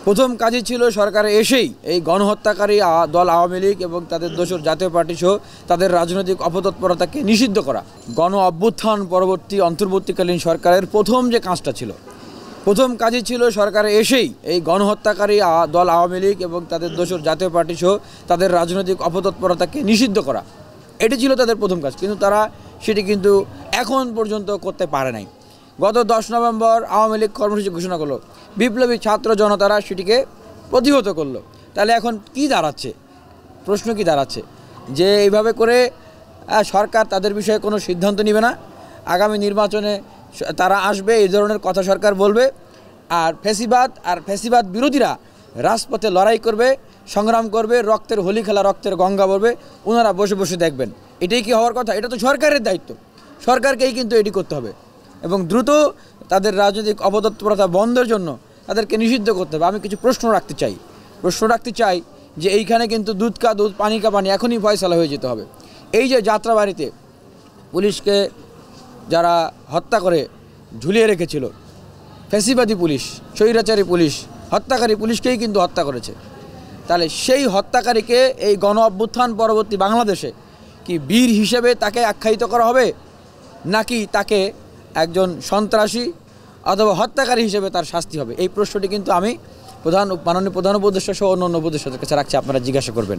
প্রথম কাজই ছিল সরকারে এসেই এই গণহত্যাকারী দল আওয়ামী লীগ এবং তাদের দোসর জাতীয় পার্টি সহ তাদের রাজনৈতিক অপতৎপরতাকে নিষিদ্ধ করা। গণ অভ্যুত্থান পরবর্তী অন্তর্বর্তীকালীন সরকারের প্রথম যে কাজটা ছিল, প্রথম কাজই ছিল সরকারে এসেই এই গণহত্যাকারী দল আওয়ামী লীগ এবং তাদের দোসর জাতীয় পার্টি সহ তাদের রাজনৈতিক অপতৎপরতাকে নিষিদ্ধ করা। এটি ছিল তাদের প্রথম কাজ, কিন্তু তারা সেটি কিন্তু এখন পর্যন্ত করতে পারে নাই। গত 10 নভেম্বর আওয়ামী লীগ কর্মসূচি ঘোষণা করলো, বিপ্লবী ছাত্র জনতারা সেটিকে প্রতিহত করলো। তাহলে এখন কি দাঁড়াচ্ছে, প্রশ্ন কি দাঁড়াচ্ছে যে এইভাবে করে সরকার তাদের বিষয়ে কোনো সিদ্ধান্ত নেবে না, আগামী নির্বাচনে তারা আসবে, এই ধরনের কথা সরকার বলবে, আর ফ্যাসিবাদ বিরোধীরা রাজপথে লড়াই করবে, সংগ্রাম করবে, রক্তের হোলি খেলা, রক্তের গঙ্গা বলবে, ওনারা বসে বসে দেখবেন। এটাই কি হওয়ার কথা? এটা তো সরকারের দায়িত্ব, সরকারকেই কিন্তু এটি করতে হবে এবং দ্রুত তাদের রাজনৈতিক অপতৎপরতা বন্ধের জন্য তাদেরকে নিষিদ্ধ করতে হবে। আমি কিছু প্রশ্ন রাখতে চাই যে এইখানে কিন্তু দুধ কা দুধ পানি কা পানি এখনই ফয়সালা হয়ে যেতে হবে। এই যে যাত্রাবাড়িতে পুলিশকে যারা হত্যা করে ঝুলিয়ে রেখেছিল, ফ্যাসিবাদী পুলিশ, স্বৈরাচারী পুলিশ, হত্যাকারী পুলিশকেই কিন্তু হত্যা করেছে। তাহলে সেই হত্যাকারীকে এই গণ অভ্যুত্থান পরবর্তী বাংলাদেশে কি বীর হিসেবে তাকে আখ্যায়িত করা হবে, নাকি তাকে একজন সন্ত্রাসী অথবা হত্যাকারী হিসেবে তার শাস্তি হবে? এই প্রশ্নটি কিন্তু আমি মাননীয় প্রধান উপদেষ্টা সহ অন্য উপদেষ্টাদের কাছে রাখছি, আপনারা জিজ্ঞাসা করবেন।